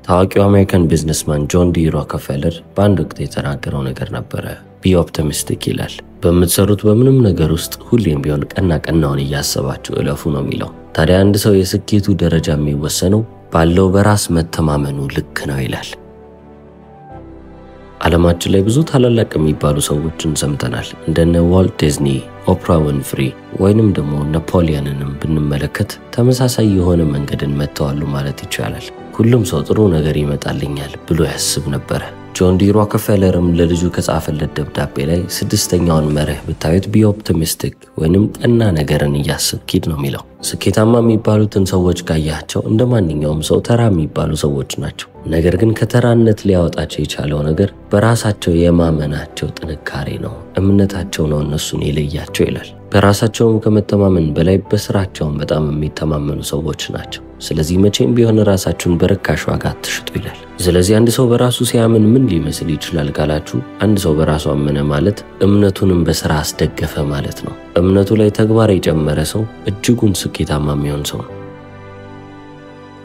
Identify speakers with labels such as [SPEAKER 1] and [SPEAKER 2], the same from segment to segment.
[SPEAKER 1] ታዋቂው አሜሪካን ቢዝነስማን ጆን ዲ ሮከፌለር በአንድ ወቅት የተናገረው ነገር ነበረ። ቢ ኦፕቲሚስቲክ ይላል። በምትሰሩት በምንም ነገር ውስጥ ሁሌም ቢሆን ቀና ቀናውን እያሰባችሁ እለፉ ነው የሚለው። ታዲያ አንድ ሰው የስኬቱ ደረጃ የሚወሰነው ባለው በራስ መተማመኑ ልክ ነው ይላል። ዓለማችን ላይ ብዙ ታላላቅ የሚባሉ ሰዎችን ሰምተናል። እንደነ ዋልት ዲዝኒ፣ ኦፕራ ዊንፍሪ ወይንም ደግሞ ናፖሊዮንንም ብንመለከት ተመሳሳይ የሆነ መንገድን መተዋሉ ማለት ይቻላል። ሁሉም ሰው ጥሩ ነገር ይመጣልኛል ብሎ ያስብ ነበር። ጆን ዲ ሮከፌለርም ለልጁ ከጻፈለት ደብዳቤ ላይ ስድስተኛውን መርህ ብታዩት ቢ ኦፕቲሚስቲክ ወይንም ቀና ነገርን እያሰብክ ሂድ ነው የሚለው። ስኬታማ የሚባሉትን ሰዎች ካያቸው እንደ ማንኛውም ሰው ተራ የሚባሉ ሰዎች ናቸው። ነገር ግን ከተራነት ሊያወጣቸው የቻለው ነገር በራሳቸው የማመናቸው ጥንካሬ ነው። እምነታቸው ነው እነሱን የለያቸው ይላል። በራሳቸውም ከመተማመን በላይ በስራቸውም በጣም የሚተማመኑ ሰዎች ናቸው። ስለዚህ መቼም ቢሆን ራሳችሁን በርካሽ ዋጋ አትሽጡ ይላል። ስለዚህ አንድ ሰው በራሱ ሲያምን ምን ሊመስል ይችላል ካላችሁ፣ አንድ ሰው በራሱ አመነ ማለት እምነቱንም በስራ አስደገፈ ማለት ነው። እምነቱ ላይ ተግባር የጨመረ ሰው እጅጉን ስኬታማ የሚሆን ሰው ነው።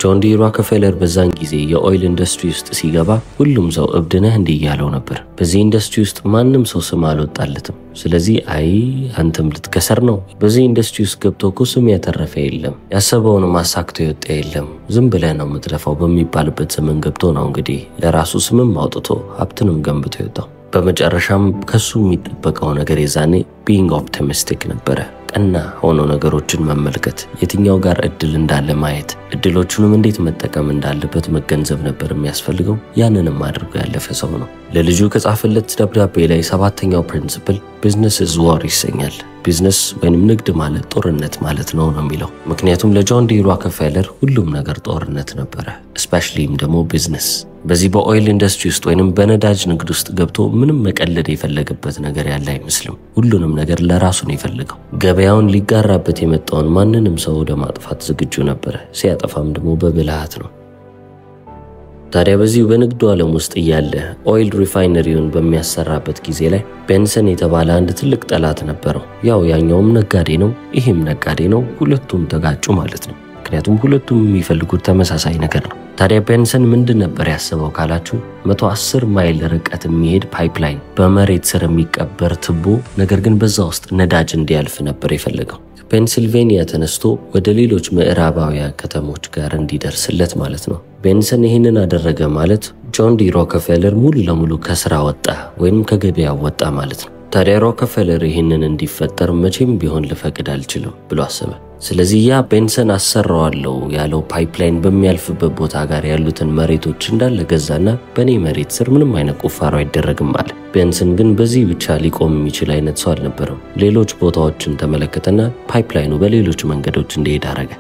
[SPEAKER 1] ጆን ዲ ሮከፌለር በዛን ጊዜ የኦይል ኢንዱስትሪ ውስጥ ሲገባ ሁሉም ሰው እብድ ነህ እንዲህ እያለው ነበር። በዚህ ኢንዱስትሪ ውስጥ ማንም ሰው ስም አልወጣለትም። ስለዚህ አይ አንተም ልትከሰር ነው፣ በዚህ ኢንዱስትሪ ውስጥ ገብቶ እኮ ስም ያተረፈ የለም፣ ያሰበውንም አሳክቶ የወጣ የለም፣ ዝም ብለህ ነው የምትለፋው በሚባልበት ዘመን ገብቶ ነው እንግዲህ ለራሱ ስምም አውጥቶ ሀብትንም ገንብቶ የወጣው። በመጨረሻም ከሱ የሚጠበቀው ነገር የዛኔ ቢንግ ኦፕቲሚስቲክ ነበረ። ቀና ሆኖ ነገሮችን መመልከት፣ የትኛው ጋር እድል እንዳለ ማየት፣ እድሎቹንም እንዴት መጠቀም እንዳለበት መገንዘብ ነበር የሚያስፈልገው። ያንንም አድርጎ ያለፈ ሰው ነው። ለልጁ ከጻፈለት ደብዳቤ ላይ ሰባተኛው ፕሪንሲፕል ቢዝነስ ኢዝ ዋር ይሰኛል። ቢዝነስ ወይንም ንግድ ማለት ጦርነት ማለት ነው የሚለው። ምክንያቱም ለጆን ዲ ሮከፌለር ሁሉም ነገር ጦርነት ነበረ፣ ስፔሻሊም ደግሞ ቢዝነስ። በዚህ በኦይል ኢንዱስትሪ ውስጥ ወይንም በነዳጅ ንግድ ውስጥ ገብቶ ምንም መቀለድ የፈለገበት ነገር ያለ አይመስልም። ሁሉንም ነገር ለራሱ ነው የፈለገው። ገበያውን ሊጋራበት የመጣውን ማንንም ሰው ወደ ማጥፋት ዝግጁ ነበረ። ሲያጠፋም ደግሞ በብልሃት ነው። ታዲያ በዚህ በንግዱ ዓለም ውስጥ እያለ ኦይል ሪፋይነሪውን በሚያሰራበት ጊዜ ላይ ቤንሰን የተባለ አንድ ትልቅ ጠላት ነበረው። ያኛውም ነጋዴ ነው፣ ይሄም ነጋዴ ነው። ሁለቱም ተጋጩ ማለት ነው። ምክንያቱም ሁለቱም የሚፈልጉት ተመሳሳይ ነገር ነው። ታዲያ ቤንሰን ምንድን ነበር ያስበው ካላችሁ 110 ማይል ርቀት የሚሄድ ፓይፕላይን፣ በመሬት ስር የሚቀበር ትቦ፣ ነገር ግን በዛ ውስጥ ነዳጅ እንዲያልፍ ነበር የፈለገው። ፔንሲልቬኒያ ተነስቶ ወደ ሌሎች ምዕራባውያን ከተሞች ጋር እንዲደርስለት ማለት ነው። ቤንሰን ይህንን አደረገ ማለት ጆን ዲ ሮከፌለር ሙሉ ለሙሉ ከስራ ወጣ ወይም ከገበያ ወጣ ማለት ነው። ታዲያ ሮከፌለር ይህንን እንዲፈጠር መቼም ቢሆን ልፈቅድ አልችልም ብሎ አሰበ። ስለዚህ ያ ቤንሰን አሰራዋለሁ ያለው ፓይፕላይን በሚያልፍበት ቦታ ጋር ያሉትን መሬቶች እንዳለ ገዛና በኔ መሬት ስር ምንም አይነት ቁፋሮ አይደረግም አለ። ቤንሰን ግን በዚህ ብቻ ሊቆም የሚችል አይነት ሰው አልነበረም። ሌሎች ቦታዎችን ተመለከተና ፓይፕላይኑ በሌሎች መንገዶች እንዲሄድ አረገ።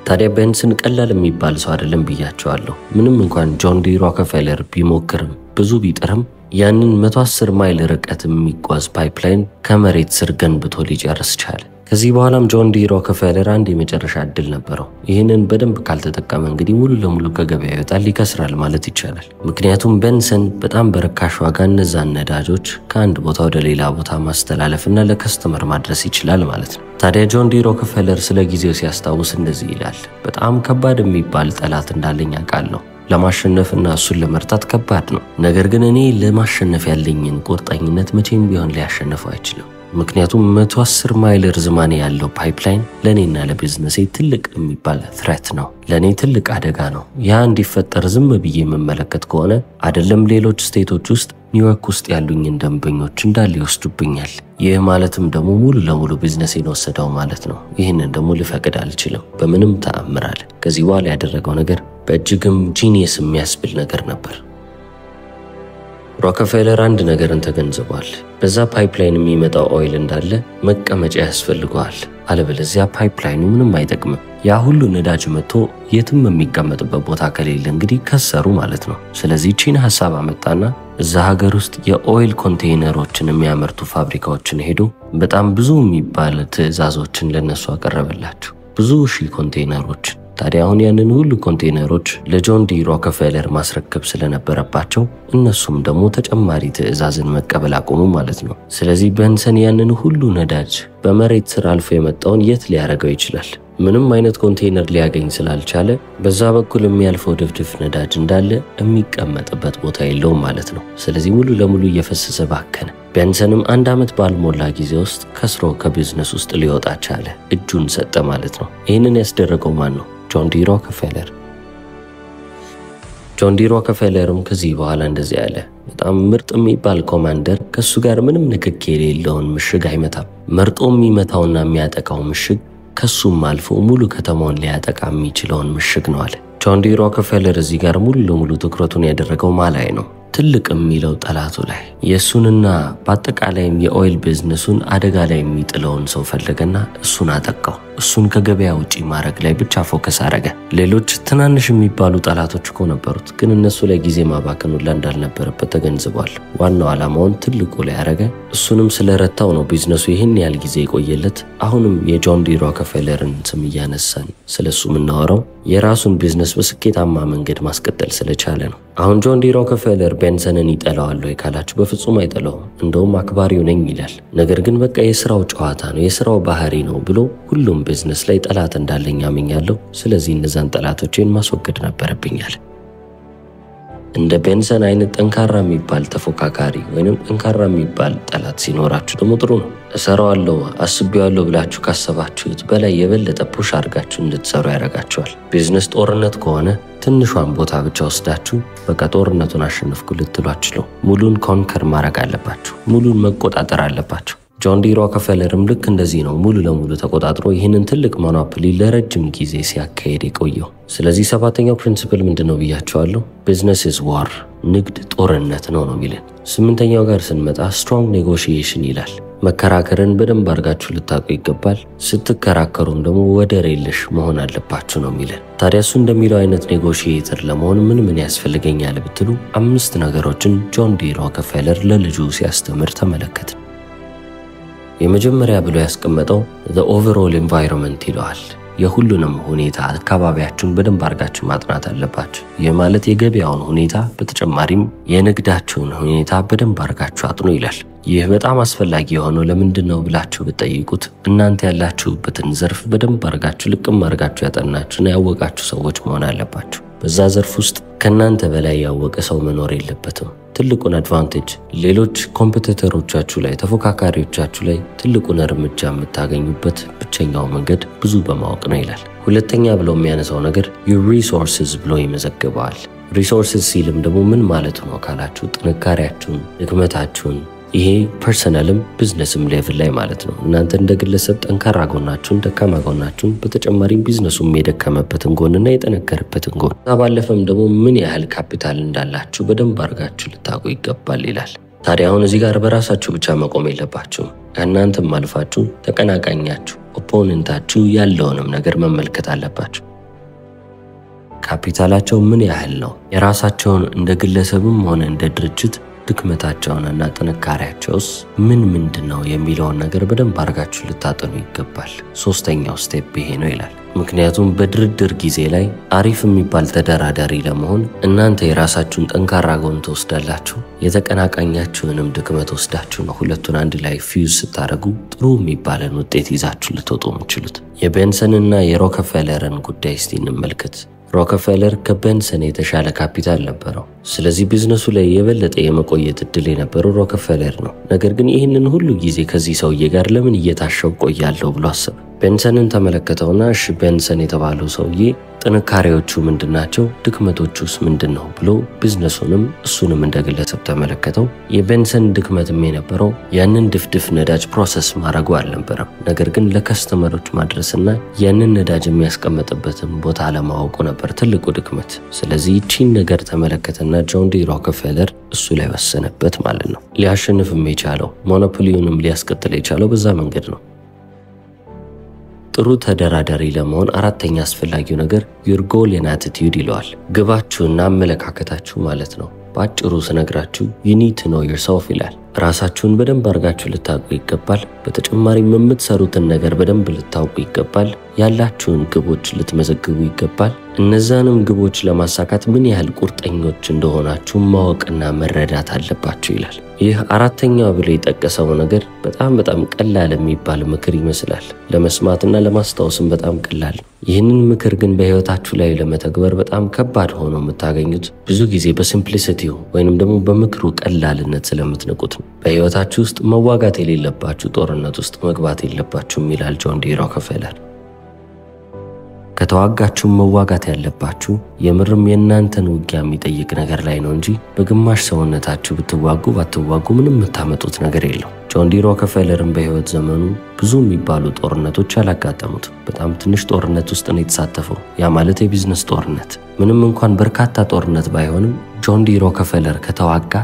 [SPEAKER 1] ታዲያ ቤንሰን ቀላል የሚባል ሰው አይደለም ብያቸዋለሁ። ምንም እንኳን ጆን ዲ ሮከፌለር ቢሞክርም ብዙ ቢጥርም ያንን 110 ማይል ርቀት የሚጓዝ ፓይፕላይን ከመሬት ስር ገንብቶ ሊጨርስ ቻለ። ከዚህ በኋላም ጆን ዲ ሮከፌለር አንድ የመጨረሻ እድል ነበረው። ይህንን በደንብ ካልተጠቀመ እንግዲህ ሙሉ ለሙሉ ከገበያ ይወጣል፣ ይከስራል ማለት ይቻላል። ምክንያቱም ቤንሰን በጣም በርካሽ ዋጋ እነዛን ነዳጆች ከአንድ ቦታ ወደ ሌላ ቦታ ማስተላለፍና ለከስተመር ማድረስ ይችላል ማለት ነው። ታዲያ ጆን ዲ ሮከፌለር ስለ ጊዜው ሲያስታውስ እንደዚህ ይላል። በጣም ከባድ የሚባል ጠላት እንዳለኝ አውቃለሁ። ለማሸነፍና እሱን ለመርታት ከባድ ነው። ነገር ግን እኔ ለማሸነፍ ያለኝን ቁርጠኝነት መቼም ቢሆን ሊያሸንፈው አይችልም። ምክንያቱም 110 ማይል ርዝማኔ ያለው ፓይፕላይን ለኔና ለቢዝነሴ ትልቅ የሚባል ትሬት ነው፣ ለኔ ትልቅ አደጋ ነው። ያ እንዲፈጠር ዝም ብዬ የምመለከት ከሆነ አይደለም ሌሎች ስቴቶች ውስጥ ኒውዮርክ ውስጥ ያሉኝን ደንበኞች እንዳለ ይወስዱብኛል። ይህ ማለትም ደግሞ ሙሉ ለሙሉ ቢዝነሴን ወሰደው ማለት ነው። ይህንን ደግሞ ልፈቅድ አልችልም በምንም ተአምር አለ። ከዚህ በኋላ ያደረገው ነገር በእጅግም ጂኒየስ የሚያስብል ነገር ነበር። ሮከፌለር አንድ ነገርን ተገንዝቧል። በዛ ፓይፕላይን የሚመጣው ኦይል እንዳለ መቀመጫ ያስፈልገዋል፣ አለበለዚያ ፓይፕላይኑ ምንም አይጠቅምም። ያ ሁሉ ነዳጅ መጥቶ የትም የሚቀመጥበት ቦታ ከሌለ እንግዲህ ከሰሩ ማለት ነው። ስለዚህ ቺን ሐሳብ አመጣና እዛ ሀገር ውስጥ የኦይል ኮንቴይነሮችን የሚያመርቱ ፋብሪካዎችን ሄዶ በጣም ብዙ የሚባል ትዕዛዞችን ለነሱ አቀረበላቸው፣ ብዙ ሺህ ኮንቴይነሮች። ታዲያ አሁን ያንን ሁሉ ኮንቴይነሮች ለጆን ዲ ሮከፌለር ማስረከብ ስለነበረባቸው እነሱም ደግሞ ተጨማሪ ትዕዛዝን መቀበል አቆሙ ማለት ነው። ስለዚህ ቤንሰን ያንን ሁሉ ነዳጅ በመሬት ስር አልፎ የመጣውን የት ሊያረገው ይችላል? ምንም አይነት ኮንቴይነር ሊያገኝ ስላልቻለ በዛ በኩል የሚያልፈው ድፍድፍ ነዳጅ እንዳለ የሚቀመጥበት ቦታ የለውም ማለት ነው። ስለዚህ ሙሉ ለሙሉ እየፈሰሰ ባከነ። ቤንሰንም 1 ዓመት ባልሞላ ጊዜ ውስጥ ከስሮ ከቢዝነስ ውስጥ ሊወጣ ቻለ። እጁን ሰጠ ማለት ነው። ይህንን ያስደረገው ማን ነው? ጆን ዲ ሮክፌለር። ጆን ዲ ሮክፌለርም ከዚህ በኋላ እንደዚህ ያለ በጣም ምርጥ የሚባል ኮማንደር ከሱ ጋር ምንም ንክኪ የሌለውን ምሽግ አይመታም። መርጦ የሚመታውና የሚያጠቃው ምሽግ ከሱም አልፎ ሙሉ ከተማውን ሊያጠቃ የሚችለውን ምሽግ ነው አለ። ጆን ዲ ሮክፌለር እዚህ ጋር ሙሉ ለሙሉ ትኩረቱን ያደረገው ማላይ ነው፣ ትልቅ የሚለው ጠላቱ ላይ። የሱንና በአጠቃላይም የኦይል ቢዝነሱን አደጋ ላይ የሚጥለውን ሰው ፈለገና እሱን አጠቃው። እሱን ከገበያ ውጪ ማድረግ ላይ ብቻ ፎከስ አረገ። ሌሎች ትናንሽ የሚባሉ ጠላቶች እኮ ነበሩት፣ ግን እነሱ ላይ ጊዜ ማባከኑ እንዳልነበረበት ተገንዝቧል። ዋናው ዓላማውን ትልቁ ላይ አረገ። እሱንም ስለረታው ነው ቢዝነሱ ይህን ያህል ጊዜ የቆየለት። አሁንም የጆን ዲ ሮክፌለርን ስም እያነሳን ስለሱ የምናወራው የራሱን ቢዝነስ በስኬታማ መንገድ ማስቀጠል ስለቻለ ነው። አሁን ጆን ዲ ሮክፌለር ቤንሰንን ይጠላዋል ወይ ካላችሁ በፍጹም አይጠላውም። እንደውም አክባሪው ነኝ ይላል። ነገር ግን በቃ የስራው ጨዋታ ነው፣ የስራው ባህሪ ነው ብሎ ሁሉም ቢዝነስ ላይ ጠላት እንዳለኝ አምኛለሁ። ስለዚህ እነዛን ጠላቶችን ማስወገድ ነበረብኛል። እንደ ቤንሰን አይነት ጠንካራ የሚባል ተፎካካሪ ወይንም ጠንካራ የሚባል ጠላት ሲኖራችሁ ደግሞ ጥሩ ነው። እሰራዋለሁ አስቤዋለሁ ብላችሁ ካሰባችሁት በላይ የበለጠ ፑሽ አድርጋችሁ እንድትሰሩ ያደርጋችኋል። ቢዝነስ ጦርነት ከሆነ ትንሿን ቦታ ብቻ ወስዳችሁ በቃ ጦርነቱን አሸንፍኩ ልትሏችሁ ሙሉን ኮንከር ማድረግ አለባችሁ፣ ሙሉን መቆጣጠር አለባችሁ። ጆን ዲ ሮክፌለርም ልክ እንደዚህ ነው ሙሉ ለሙሉ ተቆጣጥሮ ይህንን ትልቅ ሞኖፖሊ ለረጅም ጊዜ ሲያካሄድ የቆየው። ስለዚህ 7ኛው ፕሪንሲፕል ምንድነው ብያቸዋለሁ? ቢዝነስ ኢዝ ዋር፣ ንግድ ጦርነት ነው የሚለን። 8ኛው ጋር ስንመጣ ስትሮንግ ኔጎሺዬሽን ይላል። መከራከርን በደንብ አድርጋችሁ ልታውቁ ይገባል። ስትከራከሩም ደግሞ ወደር የለሽ መሆን አለባችሁ ነው የሚለን። ታዲያ እሱ እንደሚለው አይነት ኔጎሺዬተር ለመሆን ምን ያስፈልገኛል ብትሉ 5 ነገሮችን ጆን ዲ ሮክፌለር ለልጁ ሲያስተምር ተመለከት። የመጀመሪያ ብሎ ያስቀመጠው the overall environment ይለዋል። የሁሉንም ሁኔታ አካባቢያችሁን በደንብ አድርጋችሁ ማጥናት አለባችሁ። የማለት የገበያውን ሁኔታ በተጨማሪም የንግዳችሁን ሁኔታ በደንብ አድርጋችሁ አጥኑ ይላል። ይህ በጣም አስፈላጊ የሆነው ለምንድነው ብላችሁ ብትጠይቁት እናንተ ያላችሁበትን ዘርፍ በደንብ አድርጋችሁ ልቅም አድርጋችሁ ያጠናችሁና ያወቃችሁ ሰዎች መሆን አለባችሁ። በዛ ዘርፍ ውስጥ ከናንተ በላይ ያወቀ ሰው መኖር የለበትም። ትልቁን አድቫንቴጅ ሌሎች ኮምፒቲተሮቻችሁ ላይ ተፎካካሪዎቻችሁ ላይ ትልቁን እርምጃ የምታገኙበት ብቸኛው መንገድ ብዙ በማወቅ ነው ይላል። ሁለተኛ ብሎ የሚያነሳው ነገር ሪሶርስስ ብሎ ይመዘግበዋል። ሪሶርስስ ሲልም ደግሞ ምን ማለት ነው ካላችሁ ጥንካሬያችሁን፣ ድክመታችሁን ይሄ ፐርሰናልም ቢዝነስም ሌቭል ላይ ማለት ነው። እናንተ እንደ ግለሰብ ጠንካራ ጎናችሁን፣ ደካማ ጎናችሁን፣ በተጨማሪም ቢዝነሱም የደከመበትን ጎንና የጠነከረበትን ጎን ባለፈም ደግሞ ምን ያህል ካፒታል እንዳላችሁ በደንብ አድርጋችሁ ልታውቁ ይገባል ይላል። ታዲያ አሁን እዚህ ጋር በራሳችሁ ብቻ መቆም የለባችሁም። ከእናንተም አልፋችሁ ተቀናቃኛችሁ ኦፖነንታችሁ ያለውንም ነገር መመልከት አለባችሁ። ካፒታላቸው ምን ያህል ነው? የራሳቸውን እንደ ግለሰብም ሆነ እንደ ድርጅት ድክመታቸውንና ጥንካሬያቸውስ ምንድነው የሚለውን ነገር በደንብ አድርጋችሁ ልታጠኑ ይገባል። 3ኛው ስቴፕ ይሄ ነው ይላል። ምክንያቱም በድርድር ጊዜ ላይ አሪፍ የሚባል ተደራዳሪ ለመሆን እናንተ የራሳችሁን ጠንካራ ጎን ትወስዳላችሁ፣ የተቀናቃኛችሁንም ድክመት ወስዳችሁ ነው ሁለቱን አንድ ላይ ፊውዝ ስታደርጉ ጥሩ የሚባልን ውጤት ይዛችሁ ልትወጡ የምትችሉት። የቤንሰንና የሮክፌለርን ጉዳይ እስቲ እንመልከት። ሮክፌለር ከቤንሰን የተሻለ ካፒታል ነበረው። ስለዚህ ቢዝነሱ ላይ የበለጠ የመቆየት እድል የነበረው ሮክፌለር ነው። ነገር ግን ይህንን ሁሉ ጊዜ ከዚህ ሰውዬ ጋር ለምን እየታሸው ቆያለሁ ብሎ አሰበ። ቤንሰንን ተመለከተውና እሺ ቤንሰን የተባለው ሰውዬ ጥንካሬዎቹ ምንድናቸው፣ ድክመቶቹስ ምንድነው ብሎ ቢዝነሱንም እሱንም እንደግለሰብ ተመለከተው። የቤንሰን ድክመትም የነበረው ያንን ድፍድፍ ነዳጅ ፕሮሰስ ማድረጉ አልነበረም፣ ነገር ግን ለከስተመሮች ማድረስና ያንን ነዳጅ የሚያስቀምጥበትን ቦታ ለማወቁ ነበር ትልቁ ድክመት። ስለዚህ ይህችን ነገር ተመለከተና ጆን ዲ ሮክፌለር እሱ ላይ ወሰነበት ማለት ነው። ሊያሸንፍም የቻለው ሞኖፖሊውንም ሊያስቀጥል የቻለው በዛ መንገድ ነው። ጥሩ ተደራዳሪ ለመሆን 4ኛ አስፈላጊው ነገር your goal and attitude ይለዋል። ግባችሁና አመለካከታችሁ ማለት ነው። ባጭሩ ስነግራችሁ you need to know yourself ይላል። ራሳችሁን በደንብ አርጋችሁ ልታውቁ ይገባል። በተጨማሪም የምትሰሩትን ነገር በደንብ ልታውቁ ይገባል። ያላችሁን ግቦች ልትመዘግቡ ይገባል። እነዛንም ግቦች ለማሳካት ምን ያህል ቁርጠኞች እንደሆናችሁ ማወቅና መረዳት አለባችሁ ይላል። ይህ አራተኛው ብሎ የጠቀሰው ነገር በጣም ቀላል የሚባል ምክር ይመስላል። ለመስማትና ለማስታወስም በጣም ቀላል። ይህንን ምክር ግን በህይወታችሁ ላይ ለመተግበር በጣም ከባድ ሆኖ የምታገኙት ብዙ ጊዜ በሲምፕሊሲቲው ወይንም ደግሞ በምክሩ ቀላልነት ስለምትንቁት ነው። በህይወታችሁ ውስጥ መዋጋት የሌለባችሁ ጦርነት ውስጥ መግባት የለባችሁም ይላል ጆን ዲ ሮከፌለር። ከተዋጋችሁ መዋጋት ያለባችሁ የምርም የእናንተን ውጊያ የሚጠይቅ ነገር ላይ ነው እንጂ በግማሽ ሰውነታችሁ ብትዋጉ ባትዋጉ ምንም የምታመጡት ነገር የለው። ጆን ዲ ሮከፌለርም በህይወት ዘመኑ ብዙ የሚባሉ ጦርነቶች አላጋጠሙት። በጣም ትንሽ ጦርነት ውስጥ ነው የተሳተፈው። ያ ማለት የቢዝነስ ጦርነት። ምንም እንኳን በርካታ ጦርነት ባይሆንም ጆን ዲ ሮከፌለር ከተዋጋ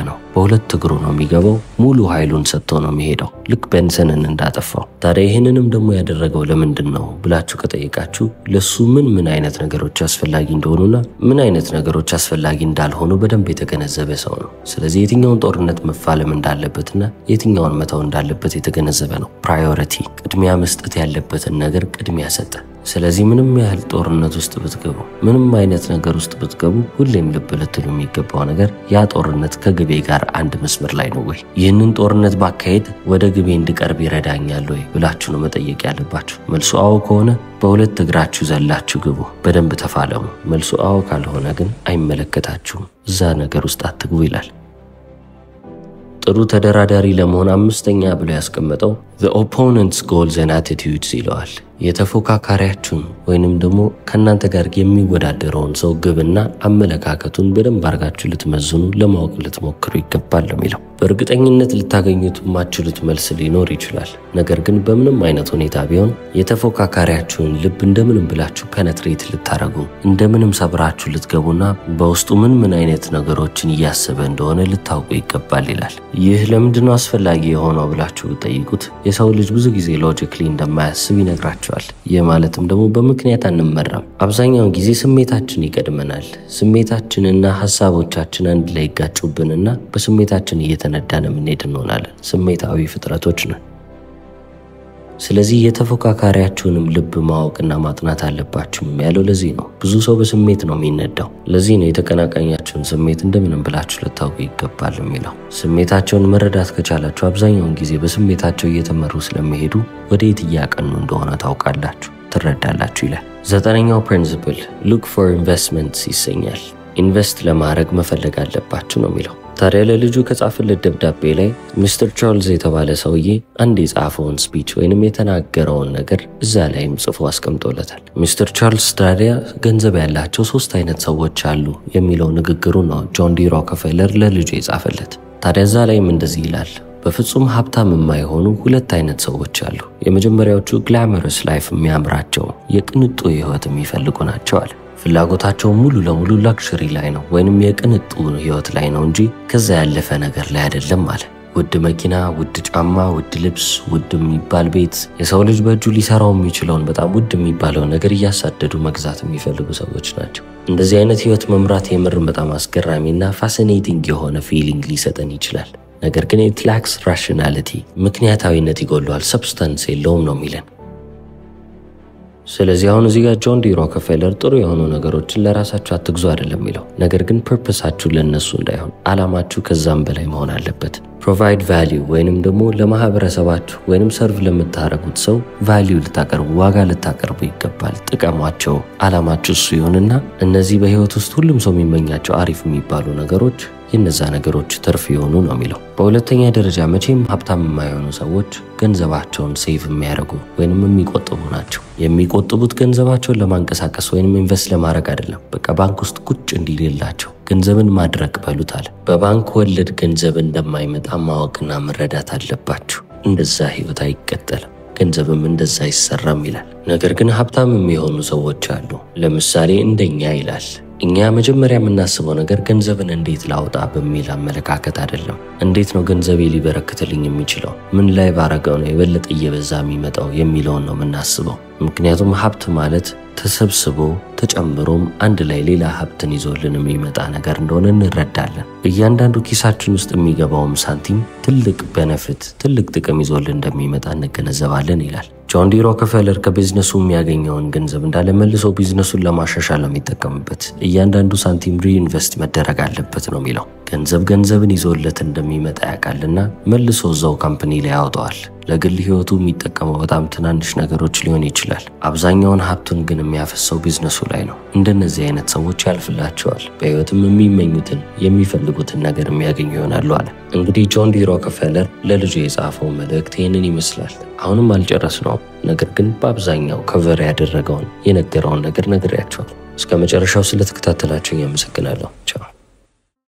[SPEAKER 1] ነው። በሁለት እግሩ ነው የሚገባው። ሙሉ ኃይሉን ሰጥቶ ነው የሚሄደው፣ ልክ ቤንሰንን እንዳጠፋው። ታዲያ ይህንንም ደግሞ ያደረገው ለምንድን ነው ብላችሁ ከጠየቃችሁ ለሱ ምን አይነት ነገሮች አስፈላጊ እንደሆኑና ምን አይነት ነገሮች አስፈላጊ እንዳልሆኑ በደንብ የተገነዘበ ሰው ነው። ስለዚህ የትኛውን ጦርነት መፋለም እንዳለበትና የትኛውን መተው እንዳለበት የተገነዘበ ነው። ፕራዮሪቲ፣ ቅድሚያ መስጠት ያለበትን ነገር ቅድሚያ ሰጠ። ስለዚህ ምንም ያህል ጦርነት ውስጥ ብትገቡ፣ ምንም አይነት ነገር ውስጥ ብትገቡ ሁሌም ልብ ልትሉ የሚገባው ነገር ያ ጦርነት ከግቤ ጋር አንድ መስመር ላይ ነው ወይ? ይህንን ጦርነት ባካሄድ ወደ ግቤ እንድቀርብ ይረዳኛል ወይ ብላችሁ ነው መጠየቅ ያለባችሁ። መልሱ አዎ ከሆነ በሁለት እግራችሁ ዘላችሁ ግቡ፣ በደንብ ተፋለሙ። መልሱ አዎ ካልሆነ ግን አይመለከታችሁም፣ እዛ ነገር ውስጥ አትግቡ ይላል። ጥሩ ተደራዳሪ ለመሆን አምስተኛ ብሎ ያስቀመጠው the opponent's goals and attitudes ይለዋል። የተፎካካሪያችሁን ወይንም ደግሞ ከናንተ ጋር የሚወዳደረውን ሰው ግብና አመለካከቱን በደንብ አርጋችሁ ልትመዝኑ ለማወቅ ልትሞክሩ ይገባል የሚለው። በእርግጠኝነት ልታገኙት የማትችሉት መልስ ሊኖር ይችላል። ነገር ግን በምንም አይነት ሁኔታ ቢሆን የተፎካካሪያችሁን ልብ እንደምንም ብላችሁ ፔኔትሬት ልታረጉ፣ እንደምንም ሰብራችሁ ልትገቡና በውስጡ ምን አይነት ነገሮችን እያሰበ እንደሆነ ልታውቁ ይገባል ይላል። ይህ ለምንድነው አስፈላጊ የሆነው ብላችሁ ብትጠይቁት የሰው ልጅ ብዙ ጊዜ ሎጂክሊ እንደማያስብ ይነግራቸዋል። ይህ ማለትም ደግሞ በምክንያት አንመራም። አብዛኛውን ጊዜ ስሜታችን ይቀድመናል። ስሜታችንና ሐሳቦቻችን አንድ ላይ ይጋጩብንና በስሜታችን እየተነዳን የምንሄድ እንሆናለን። ስሜታዊ ፍጥረቶች ነን። ስለዚህ የተፎካካሪያችሁንም ልብ ማወቅና ማጥናት አለባችሁ ያለው ለዚህ ነው። ብዙ ሰው በስሜት ነው የሚነዳው። ለዚህ ነው የተቀናቃኛችሁን ስሜት እንደምንም ብላችሁ ልታውቁ ይገባል የሚለው። ስሜታቸውን መረዳት ከቻላችሁ አብዛኛውን ጊዜ በስሜታቸው እየተመሩ ስለሚሄዱ ወዴት እያቀኑ እንደሆነ ታውቃላችሁ፣ ትረዳላችሁ ይላል። ዘጠነኛው ፕሪንሲፕል ሉክ ፎር ኢንቨስትመንትስ ይሰኛል። ኢንቨስት ለማድረግ መፈለግ አለባችሁ ነው የሚለው። ታዲያ ለልጁ ከጻፈለት ደብዳቤ ላይ ሚስተር ቻርልስ የተባለ ሰውዬ አንድ የጻፈውን ስፒች ወይንም የተናገረውን ነገር እዛ ላይም ጽፎ አስቀምጦለታል። ሚስተር ቻርልስ ታዲያ ገንዘብ ያላቸው 3 አይነት ሰዎች አሉ የሚለው ንግግሩ ነው ጆን ዲ ሮከፌለር ለልጁ የጻፈለት። ታዲያ እዛ ላይም እንደዚህ ይላል፣ በፍጹም ሀብታም የማይሆኑ 2 አይነት ሰዎች አሉ። የመጀመሪያዎቹ ግላመረስ ላይፍ የሚያምራቸው የቅንጡ ህይወት የሚፈልጉ ናቸው አለ። ፍላጎታቸው ሙሉ ለሙሉ ላክሸሪ ላይ ነው ወይንም የቅንጡ ህይወት ላይ ነው እንጂ ከዛ ያለፈ ነገር ላይ አይደለም አለ። ውድ መኪና፣ ውድ ጫማ፣ ውድ ልብስ፣ ውድ የሚባል ቤት፣ የሰው ልጅ በእጁ ሊሰራው የሚችለውን በጣም ውድ የሚባለው ነገር እያሳደዱ መግዛት የሚፈልጉ ሰዎች ናቸው። እንደዚህ አይነት ህይወት መምራት የምርም በጣም አስገራሚና ፋሲኔቲንግ የሆነ ፊሊንግ ሊሰጠን ይችላል። ነገር ግን it lacks rationality፣ ምክንያታዊነት ይጎለዋል፣ ሰብስታንስ የለውም ነው የሚለን። ስለዚህ አሁን እዚህ ጋር ጆን ዲ ሮከፌለር ጥሩ የሆኑ ነገሮችን ለራሳችሁ አትግዙ አይደለም የሚለው። ነገር ግን ፐርፐሳችሁ ለነሱ እንዳይሆን አላማችሁ ከዛም በላይ መሆን አለበት። ፕሮቫይድ ቫልዩ ወይንም ደግሞ ለማህበረሰባችሁ ወይንም ሰርቭ ለምታረጉት ሰው ቫልዩ ልታቀርቡ፣ ዋጋ ልታቀርቡ ይገባል። ጥቀሟቸው፣ አላማችሁ እሱ ይሁንና እነዚህ በህይወት ውስጥ ሁሉም ሰው የሚመኛቸው አሪፍ የሚባሉ ነገሮች የነዛ ነገሮች ትርፍ ይሆኑ ነው የሚለው። በሁለተኛ ደረጃ መቼም ሀብታም የማይሆኑ ሰዎች ገንዘባቸውን ሴቭ የሚያደርጉ ወይንም የሚቆጥቡ ናቸው። የሚቆጥቡት ገንዘባቸውን ለማንቀሳቀስ ወይንም ኢንቨስት ለማድረግ አይደለም። በቃ ባንክ ውስጥ ቁጭ እንዲልላቸው ገንዘብን ማድረግ በሉት አለ። በባንክ ወለድ ገንዘብ እንደማይመጣ ማወቅና መረዳት አለባችሁ። እንደዛ ህይወት አይቀጠልም፣ ገንዘብም እንደዛ አይሰራም ይላል። ነገር ግን ሀብታም የሚሆኑ ሰዎች አሉ። ለምሳሌ እንደኛ ይላል። እኛ መጀመሪያ የምናስበው ነገር ገንዘብን እንዴት ላውጣ በሚል አመለካከት አይደለም። እንዴት ነው ገንዘቤ ሊበረክትልኝ የሚችለው፣ ምን ላይ ባረገው ነው የበለጠ እየበዛ የሚመጣው የሚለውን ነው የምናስበው። ምክንያቱም ሀብት ማለት ተሰብስቦ ተጨምሮም አንድ ላይ ሌላ ሀብትን ይዞልን የሚመጣ ነገር እንደሆነ እንረዳለን። እያንዳንዱ ኪሳችን ውስጥ የሚገባውም ሳንቲም ትልቅ ቤኔፊት ትልቅ ጥቅም ይዞልን እንደሚመጣ እንገነዘባለን ይላል። ጆን ዲ ሮክፌለር ከቢዝነሱ የሚያገኘውን ገንዘብ እንዳለ መልሶ ቢዝነሱን ለማሻሻል ነው የሚጠቀምበት። እያንዳንዱ ሳንቲም ሪኢንቨስት መደረግ አለበት ነው የሚለው። ገንዘብን ይዞለት እንደሚመጣ ያውቃልና መልሶ እዛው ካምፓኒ ላይ ያወጣዋል። ለግል ህይወቱ የሚጠቀመው በጣም ትናንሽ ነገሮች ሊሆን ይችላል። አብዛኛውን ሀብቱን ግን የሚያፈሰው ቢዝነሱ ላይ ነው። እንደነዚህ አይነት ሰዎች ያልፍላቸዋል። በህይወትም የሚመኙትን የሚፈልጉትን ነገር የሚያገኙ ይሆናሉ አለ። እንግዲህ ጆን ዲ ሮክፌለር ለልጁ የጻፈው መልእክት ይህንን ይመስላል። አሁንም አልጨረስነውም፣ ነገር ግን በአብዛኛው ከቨር ያደረገውን የነገረውን ነገር ነግሬያቸዋል። እስከ መጨረሻው ስለተከታተላችሁ አመሰግናለሁ። ቻው።